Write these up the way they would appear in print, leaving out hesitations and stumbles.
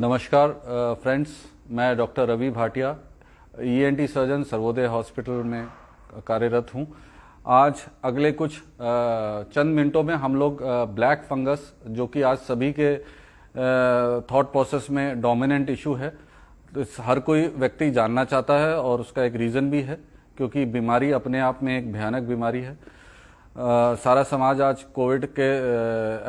नमस्कार फ्रेंड्स, मैं doctor Ravi Bhatia, ENT surgeon Sarvodaya hospital में कार्यरत हूं। आज अगले कुछ चंद मिनटों में हम लोग ब्लैक फंगस, जो कि आज सभी के थॉट प्रोसेस में डोमिनेंट इशू है, तो हर कोई व्यक्ति जानना चाहता है और उसका एक रीज़न भी है, क्योंकि बीमारी अपने आप में एक भयानक बीमारी है। सारा समाज आज कोविड के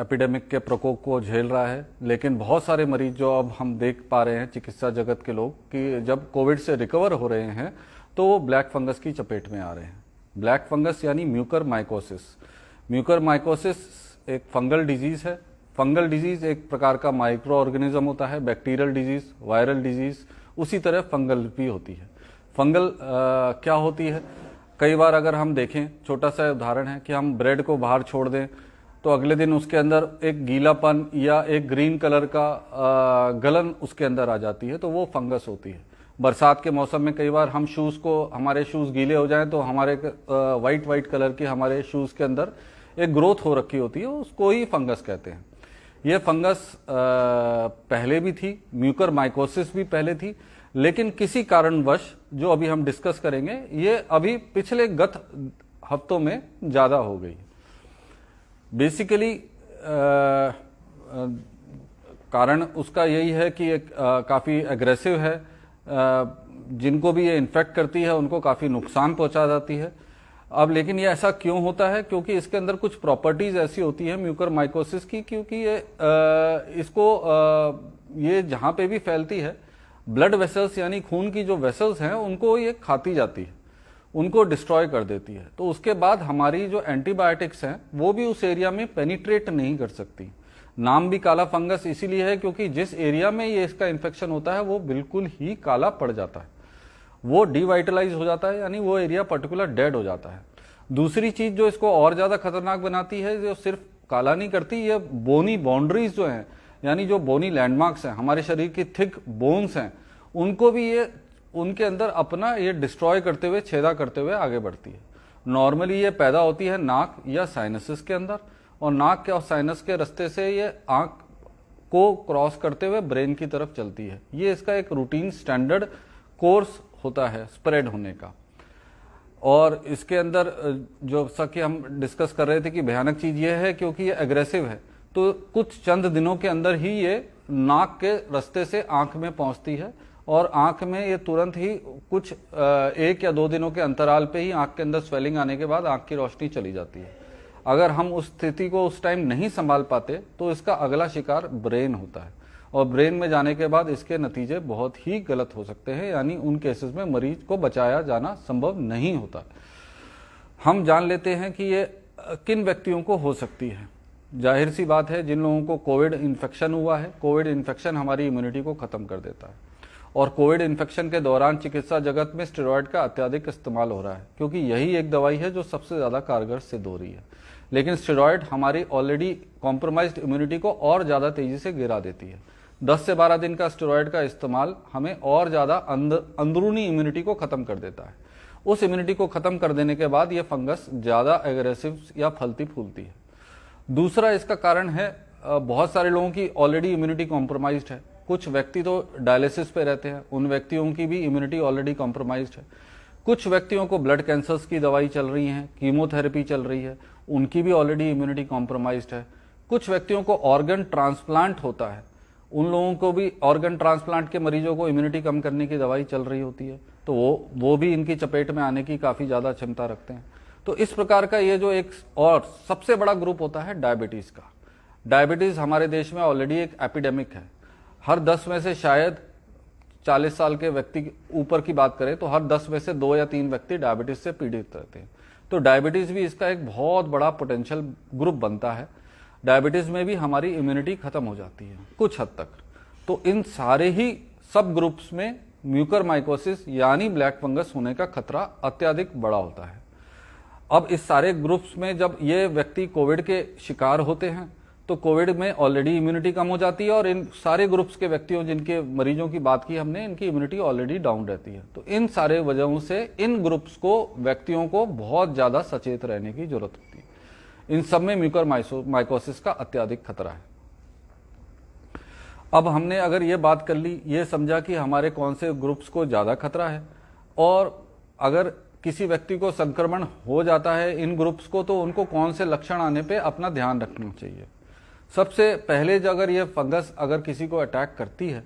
एपिडेमिक के प्रकोप को झेल रहा है, लेकिन बहुत सारे मरीज जो अब हम देख पा रहे हैं, चिकित्सा जगत के लोग, कि जब कोविड से रिकवर हो रहे हैं तो वो ब्लैक फंगस की चपेट में आ रहे हैं। ब्लैक फंगस यानी म्यूकर माइकोसिस। म्यूकर माइकोसिस एक फंगल डिजीज है। फंगल डिजीज एक प्रकार का माइक्रो ऑर्गेनिज्म होता है, बैक्टीरियल डिजीज, वायरल डिजीज, उसी तरह फंगल भी होती है। फंगल क्या होती है? कई बार अगर हम देखें, छोटा सा उदाहरण है कि हम ब्रेड को बाहर छोड़ दें तो अगले दिन उसके अंदर एक गीलापन या एक ग्रीन कलर का गलन उसके अंदर आ जाती है, तो वो फंगस होती है। बरसात के मौसम में कई बार हम शूज़ को, हमारे शूज़ गीले हो जाएं तो हमारे वाइट कलर की हमारे शूज़ के अंदर एक ग्रोथ हो रखी होती है, उसको ही फंगस कहते हैं। ये फंगस पहले भी थी, म्यूकर माइकोसिस भी पहले थी, लेकिन किसी कारणवश, जो अभी हम डिस्कस करेंगे, ये अभी पिछले गत हफ्तों में ज़्यादा हो गई। बेसिकली कारण उसका यही है कि काफ़ी एग्रेसिव है। जिनको भी ये इन्फेक्ट करती है उनको काफ़ी नुकसान पहुंचा जाती है। अब लेकिन ये ऐसा क्यों होता है? क्योंकि इसके अंदर कुछ प्रॉपर्टीज ऐसी होती है म्यूकर माइकोसिस की, क्योंकि ये जहाँ पे भी फैलती है, ब्लड वेसल्स यानी खून की जो वेसल्स हैं उनको ये खाती जाती है, उनको डिस्ट्रॉय कर देती है। तो उसके बाद हमारी जो एंटीबायोटिक्स हैं वो भी उस एरिया में पेनिट्रेट नहीं कर सकती। नाम भी काला फंगस इसीलिए है क्योंकि जिस एरिया में ये इसका इन्फेक्शन होता है वो बिल्कुल ही काला पड़ जाता है, वो डिवाइटलाइज हो जाता है, यानी वो एरिया पर्टिकुलर डेड हो जाता है। दूसरी चीज जो इसको और ज्यादा खतरनाक बनाती है, जो सिर्फ काला नहीं करती, ये बोनी बाउंड्रीज जो हैं, यानी जो बोनी लैंडमार्क्स हैं, हमारे शरीर की थिक बोन्स हैं, उनको भी ये उनके अंदर अपना ये डिस्ट्रॉय करते हुए, छेदा करते हुए आगे बढ़ती है। नॉर्मली ये पैदा होती है नाक या साइनसिस के अंदर, और नाक और साइनस के रास्ते से ये आंख को क्रॉस करते हुए ब्रेन की तरफ चलती है। ये इसका एक रूटीन स्टैंडर्ड कोर्स होता है स्प्रेड होने का। और इसके अंदर जो सा कि हम डिस्कस कर रहे थे कि भयानक चीज ये है, क्योंकि ये एग्रेसिव है, तो कुछ चंद दिनों के अंदर ही ये नाक के रास्ते से आंख में पहुंचती है, और आंख में ये तुरंत ही कुछ 1 या 2 दिनों के अंतराल पे ही आंख के अंदर स्वेलिंग आने के बाद आंख की रोशनी चली जाती है। अगर हम उस स्थिति को उस टाइम नहीं संभाल पाते तो इसका अगला शिकार ब्रेन होता है, और ब्रेन में जाने के बाद इसके नतीजे बहुत ही गलत हो सकते हैं, यानी उन केसेस में मरीज को बचाया जाना संभव नहीं होता। हम जान लेते हैं कि ये किन व्यक्तियों को हो सकती है। जाहिर सी बात है, जिन लोगों को कोविड इन्फेक्शन हुआ है, कोविड इन्फेक्शन हमारी इम्यूनिटी को खत्म कर देता है, और कोविड इन्फेक्शन के दौरान चिकित्सा जगत में स्टेरॉयड का अत्यधिक इस्तेमाल हो रहा है, क्योंकि यही एक दवाई है जो सबसे ज़्यादा कारगर सिद्ध हो रही है। लेकिन स्टेरॉयड हमारी ऑलरेडी कॉम्प्रोमाइज्ड इम्यूनिटी को और ज़्यादा तेज़ी से गिरा देती है। 10 से 12 दिन का स्टेरॉयड का इस्तेमाल हमें और ज़्यादा अंदरूनी इम्यूनिटी को ख़त्म कर देता है। उस इम्यूनिटी को ख़त्म कर देने के बाद ये फंगस ज़्यादा एग्रेसिव या फलती फूलती है। दूसरा इसका कारण है, बहुत सारे लोगों की ऑलरेडी इम्यूनिटी कॉम्प्रोमाइज्ड है। कुछ व्यक्ति तो डायलिसिस पे रहते हैं, उन व्यक्तियों की भी इम्यूनिटी ऑलरेडी कॉम्प्रोमाइज्ड है। कुछ व्यक्तियों को ब्लड कैंसर्स की दवाई चल रही है, कीमोथेरेपी चल रही है, उनकी भी ऑलरेडी इम्यूनिटी कॉम्प्रोमाइज्ड है। कुछ व्यक्तियों को ऑर्गन ट्रांसप्लांट होता है, उन लोगों को भी, ऑर्गन ट्रांसप्लांट के मरीजों को इम्यूनिटी कम करने की दवाई चल रही होती है, तो वो भी इनकी चपेट में आने की काफ़ी ज़्यादा क्षमता रखते हैं। तो इस प्रकार का ये जो एक और सबसे बड़ा ग्रुप होता है डायबिटीज़ का। डायबिटीज़ हमारे देश में ऑलरेडी एक एपिडेमिक है। हर 10 में से शायद 40 साल के व्यक्ति के ऊपर की बात करें तो हर 10 में से 2 या 3 व्यक्ति डायबिटीज़ से पीड़ित रहते हैं। तो डायबिटीज़ भी इसका एक बहुत बड़ा पोटेंशियल ग्रुप बनता है। डायबिटीज़ में भी हमारी इम्यूनिटी खत्म हो जाती है कुछ हद तक। तो इन सारे ही सब ग्रुप्स में म्यूकर माइकोसिस यानी ब्लैक फंगस होने का खतरा अत्यधिक बड़ा होता है। अब इस सारे ग्रुप्स में जब ये व्यक्ति कोविड के शिकार होते हैं तो कोविड में ऑलरेडी इम्यूनिटी कम हो जाती है, और इन सारे ग्रुप्स के व्यक्तियों, जिनके मरीजों की बात की हमने, इनकी इम्यूनिटी ऑलरेडी डाउन रहती है। तो इन सारे वजहों से इन ग्रुप्स को, व्यक्तियों को बहुत ज़्यादा सचेत रहने की जरूरत होती है। इन सब में म्यूकर माइकोसिस का अत्यधिक खतरा है। अब हमने अगर ये बात कर ली, ये समझा कि हमारे कौन से ग्रुप्स को ज़्यादा खतरा है, और अगर किसी व्यक्ति को संक्रमण हो जाता है इन ग्रुप्स को, तो उनको कौन से लक्षण आने पे अपना ध्यान रखना चाहिए। सबसे पहले अगर ये फंगस अगर किसी को अटैक करती है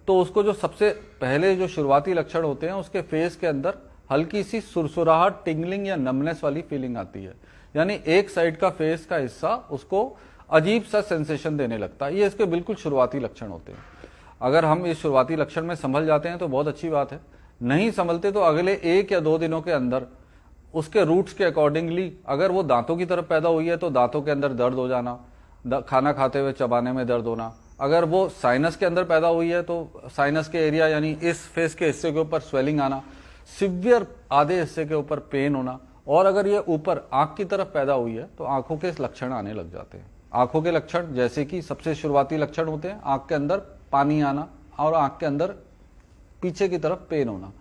तो उसको जो सबसे पहले जो शुरुआती लक्षण होते हैं, उसके फेस के अंदर हल्की सी सुरसुराहट, टिंगलिंग या नमनेस वाली फीलिंग आती है, यानी एक साइड का फेस का हिस्सा उसको अजीब सा सेंसेशन देने लगता है। ये इसके बिल्कुल शुरुआती लक्षण होते हैं। अगर हम इस शुरुआती लक्षण में संभल जाते हैं तो बहुत अच्छी बात है, नहीं संभलते तो अगले 1 या 2 दिनों के अंदर उसके रूट्स के अकॉर्डिंगली, अगर वो दांतों की तरफ पैदा हुई है तो दांतों के अंदर दर्द हो जाना, खाना खाते हुए चबाने में दर्द होना। अगर वो साइनस के अंदर पैदा हुई है तो साइनस के एरिया यानी इस फेस के हिस्से के ऊपर स्वेलिंग आना, सिवियर आधे हिस्से के ऊपर पेन होना, और अगर ये ऊपर आंख की तरफ पैदा हुई है तो आंखों के लक्षण आने लग जाते हैं। आंखों के लक्षण जैसे कि सबसे शुरुआती लक्षण होते हैं आंख के अंदर पानी आना और आंख के अंदर पीछे की तरफ पेन होना।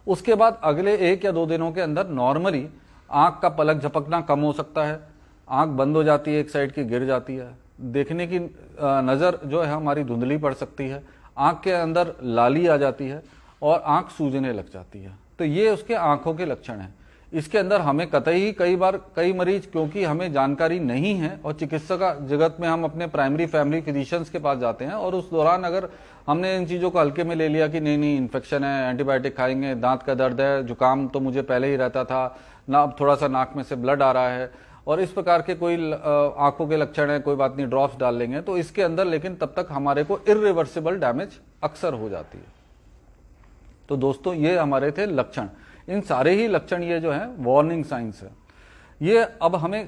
उसके बाद अगले 1 या 2 दिनों के अंदर नॉर्मली आंख का पलक झपकना कम हो सकता है, आंख बंद हो जाती है, एक साइड की गिर जाती है, देखने की नज़र जो है हमारी धुंधली पड़ सकती है, आंख के अंदर लाली आ जाती है और आंख सूजने लग जाती है। तो ये उसके आंखों के लक्षण हैं। इसके अंदर हमें कतई कई मरीज, क्योंकि हमें जानकारी नहीं है और चिकित्सा जगत में हम अपने प्राइमरी फैमिली फिजिशियंस के पास जाते हैं, और उस दौरान अगर हमने इन चीज़ों को हल्के में ले लिया कि नहीं इन्फेक्शन है, एंटीबायोटिक खाएंगे, दांत का दर्द है, जुकाम तो मुझे पहले ही रहता था ना, अब थोड़ा सा नाक में से ब्लड आ रहा है और इस प्रकार के कोई आंखों के लक्षण है, कोई बात नहीं ड्रॉप्स डाल लेंगे, तो इसके अंदर लेकिन तब तक हमारे को इरिवर्सिबल डैमेज अक्सर हो जाती है। तो दोस्तों ये हमारे थे लक्षण। इन सारे ही लक्षण ये जो है वार्निंग साइंस है। ये अब हमें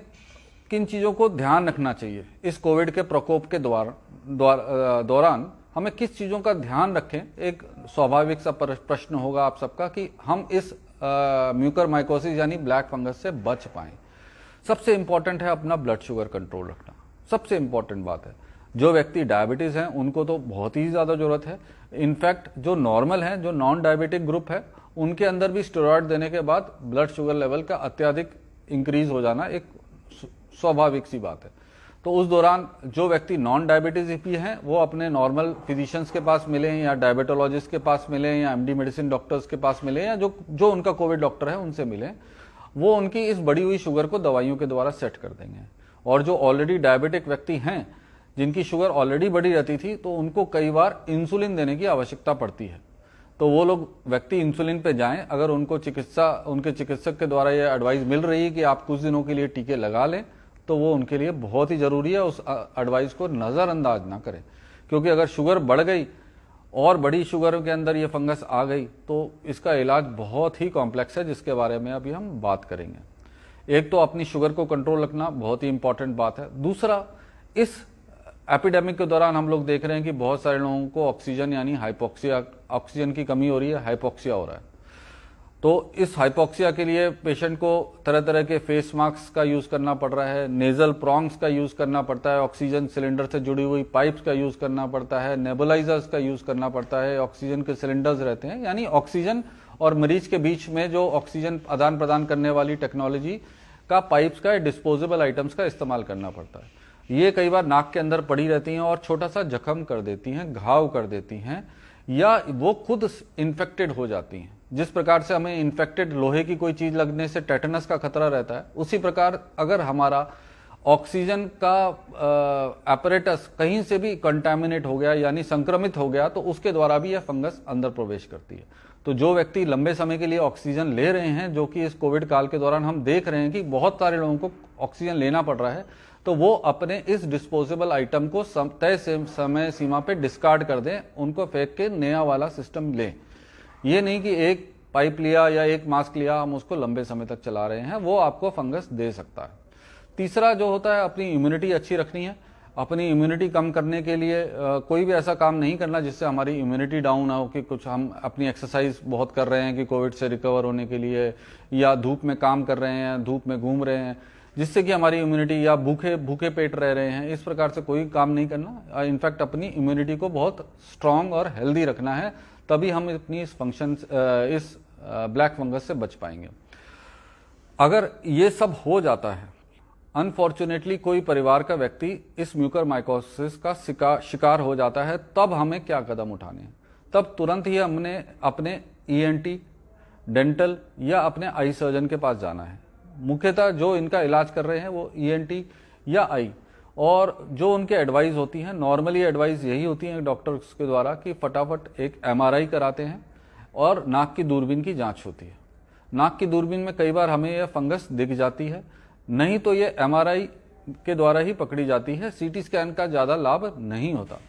किन चीज़ों को ध्यान रखना चाहिए इस कोविड के प्रकोप के दौरान हमें किस चीज़ों का ध्यान रखें, एक स्वाभाविक सा प्रश्न होगा आप सबका कि हम इस म्यूकरमाइकोसिस यानी ब्लैक फंगस से बच पाएं। सबसे इंपॉर्टेंट है अपना ब्लड शुगर कंट्रोल रखना, सबसे इंपॉर्टेंट बात है। जो व्यक्ति डायबिटीज हैं उनको तो बहुत ही ज़्यादा जरूरत है। इनफैक्ट जो नॉर्मल हैं, जो नॉन डायबिटिक ग्रुप है, उनके अंदर भी स्टेरॉयड देने के बाद ब्लड शुगर लेवल का अत्यधिक इंक्रीज हो जाना एक स्वाभाविक सी बात है। तो उस दौरान जो व्यक्ति नॉन डायबिटीज भी हैं वो अपने नॉर्मल फिजिशियंस के पास मिलें या डायबिटोलॉजिस्ट के पास मिलें या एमडी मेडिसिन डॉक्टर्स के पास मिलें या जो उनका कोविड डॉक्टर है उनसे मिलें, वो उनकी इस बढ़ी हुई शुगर को दवाइयों के द्वारा सेट कर देंगे। और जो ऑलरेडी डायबिटिक व्यक्ति हैं, जिनकी शुगर ऑलरेडी बढ़ी रहती थी, तो उनको कई बार इंसुलिन देने की आवश्यकता पड़ती है। तो वो लोग व्यक्ति इंसुलिन पे जाएं। अगर उनको उनके चिकित्सक के द्वारा ये एडवाइस मिल रही है कि आप कुछ दिनों के लिए टीके लगा लें, तो वो उनके लिए बहुत ही जरूरी है। उस एडवाइस को नज़रअंदाज ना करें, क्योंकि अगर शुगर बढ़ गई और बड़ी शुगर के अंदर ये फंगस आ गई तो इसका इलाज बहुत ही कॉम्प्लेक्स है, जिसके बारे में अभी हम बात करेंगे। एक तो अपनी शुगर को कंट्रोल रखना बहुत ही इंपॉर्टेंट बात है। दूसरा, इस एपिडेमिक के दौरान हम लोग देख रहे हैं कि बहुत सारे लोगों को ऑक्सीजन यानी हाइपोक्सिया, ऑक्सीजन की कमी हो रही है, हाइपोक्सिया हो रहा है। तो इस हाइपोक्सिया के लिए पेशेंट को तरह तरह के फेस मास्क का यूज करना पड़ रहा है, नेजल प्रॉन्ग्स का यूज करना पड़ता है, ऑक्सीजन सिलेंडर से जुड़ी हुई पाइप्स का यूज करना पड़ता है, नेबुलाइजर्स का यूज करना पड़ता है, ऑक्सीजन के सिलेंडर्स रहते हैं, यानी ऑक्सीजन और मरीज के बीच में जो ऑक्सीजन आदान प्रदान करने वाली टेक्नोलॉजी का पाइप्स का, डिस्पोजेबल आइटम्स का इस्तेमाल करना पड़ता है। ये कई बार नाक के अंदर पड़ी रहती हैं और छोटा सा जख्म कर देती हैं, घाव कर देती हैं, या वो खुद इन्फेक्टेड हो जाती हैं। जिस प्रकार से हमें इन्फेक्टेड लोहे की कोई चीज लगने से टेटनस का खतरा रहता है, उसी प्रकार अगर हमारा ऑक्सीजन का एपरेटस कहीं से भी कंटामिनेट हो गया यानी संक्रमित हो गया, तो उसके द्वारा भी यह फंगस अंदर प्रवेश करती है। तो जो व्यक्ति लंबे समय के लिए ऑक्सीजन ले रहे हैं, जो कि इस कोविड काल के दौरान हम देख रहे हैं कि बहुत सारे लोगों को ऑक्सीजन लेना पड़ रहा है, तो वो अपने इस डिस्पोजेबल आइटम को तय समय सीमा पे डिस्कार्ड कर दें, उनको फेंक के नया वाला सिस्टम लें। ये नहीं कि एक पाइप लिया या एक मास्क लिया हम उसको लंबे समय तक चला रहे हैं, वो आपको फंगस दे सकता है। तीसरा जो होता है, अपनी इम्यूनिटी अच्छी रखनी है। अपनी इम्यूनिटी कम करने के लिए कोई भी ऐसा काम नहीं करना जिससे हमारी इम्यूनिटी डाउन ना हो, कि कुछ हम अपनी एक्सरसाइज बहुत कर रहे हैं कि कोविड से रिकवर होने के लिए, या धूप में काम कर रहे हैं, धूप में घूम रहे हैं जिससे कि हमारी इम्यूनिटी, या भूखे पेट रह रहे हैं, इस प्रकार से कोई काम नहीं करना। इनफैक्ट अपनी इम्यूनिटी को बहुत स्ट्रांग और हेल्दी रखना है, तभी हम अपनी इस ब्लैक फंगस से बच पाएंगे। अगर ये सब हो जाता है अनफॉर्चुनेटली कोई परिवार का व्यक्ति इस म्यूकरमाइकोसिस का शिकार हो जाता है, तब हमें क्या कदम उठाने हैं? तब तुरंत ही हमने अपने ईएनटी, डेंटल या अपने आई सर्जन के पास जाना है। मुख्यतः जो इनका इलाज कर रहे हैं वो ईएनटी या आई, और जो उनके एडवाइस होती हैं, नॉर्मली एडवाइस यही होती है डॉक्टर्स के द्वारा कि फटाफट एक एमआरआई कराते हैं और नाक की दूरबीन की जांच होती है। नाक की दूरबीन में कई बार हमें यह फंगस दिख जाती है, नहीं तो ये एमआरआई के द्वारा ही पकड़ी जाती है। सीटी स्कैन का ज़्यादा लाभ नहीं होता,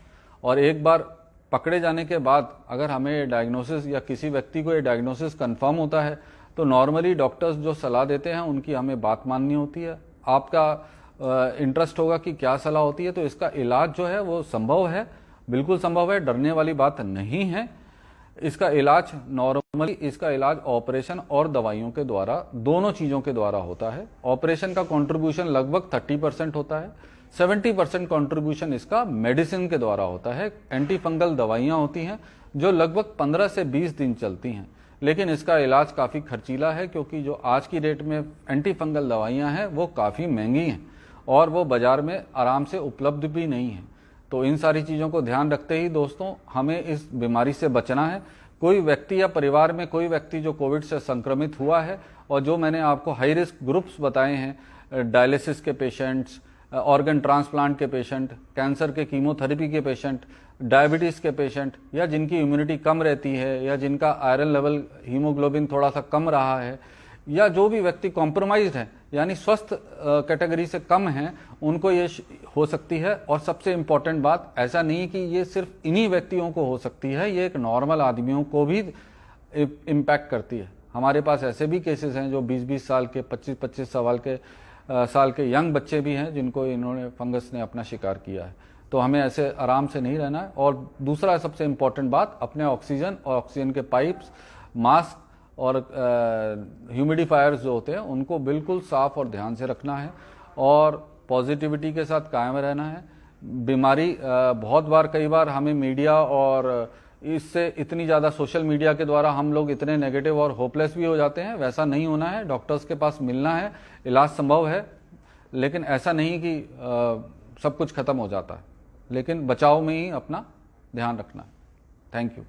और एक बार पकड़े जाने के बाद अगर हमें डायग्नोसिस या किसी व्यक्ति को ये डायग्नोसिस कंफर्म होता है तो नॉर्मली डॉक्टर्स जो सलाह देते हैं उनकी हमें बात माननी होती है। आपका इंटरेस्ट होगा कि क्या सलाह होती है, तो इसका इलाज जो है वो संभव है, बिल्कुल संभव है, डरने वाली बात नहीं है। इसका इलाज नॉर्मली इसका इलाज ऑपरेशन और दवाइयों के द्वारा, दोनों चीज़ों के द्वारा होता है। ऑपरेशन का कंट्रीब्यूशन लगभग 30% होता है, 70% कंट्रीब्यूशन इसका मेडिसिन के द्वारा होता है। एंटी फंगल दवाइयाँ होती हैं जो लगभग 15 से 20 दिन चलती हैं, लेकिन इसका इलाज काफ़ी खर्चीला है, क्योंकि जो आज की डेट में एंटी फंगल दवाइयाँ हैं वो काफ़ी महंगी हैं और वो बाज़ार में आराम से उपलब्ध भी नहीं है। तो इन सारी चीज़ों को ध्यान रखते ही दोस्तों हमें इस बीमारी से बचना है। कोई व्यक्ति या परिवार में कोई व्यक्ति जो कोविड से संक्रमित हुआ है, और जो मैंने आपको हाई रिस्क ग्रुप्स बताए हैं, डायलिसिस के पेशेंट्स, ऑर्गन ट्रांसप्लांट के पेशेंट, कैंसर के कीमोथेरेपी के पेशेंट, डायबिटीज़ के पेशेंट, या जिनकी इम्यूनिटी कम रहती है, या जिनका आयरन लेवल, हीमोग्लोबिन थोड़ा सा कम रहा है, या जो भी व्यक्ति कॉम्प्रोमाइज्ड है यानी स्वस्थ कैटेगरी से कम हैं, उनको ये हो सकती है। और सबसे इम्पॉर्टेंट बात, ऐसा नहीं कि ये सिर्फ इन्हीं व्यक्तियों को हो सकती है, ये एक नॉर्मल आदमियों को भी इम्पैक्ट करती है। हमारे पास ऐसे भी केसेस हैं जो 20-20 साल के, 25-25 साल के यंग बच्चे भी हैं जिनको इन्होंने फंगस ने अपना शिकार किया है। तो हमें ऐसे आराम से नहीं रहना है। और दूसरा सबसे इम्पॉर्टेंट बात, अपने ऑक्सीजन और ऑक्सीजन के पाइप्स, मास्क और ह्यूमिडिफायर्स जो होते हैं उनको बिल्कुल साफ और ध्यान से रखना है, और पॉजिटिविटी के साथ कायम रहना है। बीमारी बहुत बार, कई बार हमें मीडिया और इससे इतनी ज़्यादा सोशल मीडिया के द्वारा हम लोग इतने नेगेटिव और होपलेस भी हो जाते हैं। वैसा नहीं होना है, डॉक्टर्स के पास मिलना है, इलाज संभव है, लेकिन ऐसा नहीं कि सब कुछ खत्म हो जाता है, लेकिन बचाव में ही अपना ध्यान रखना है। Thank you.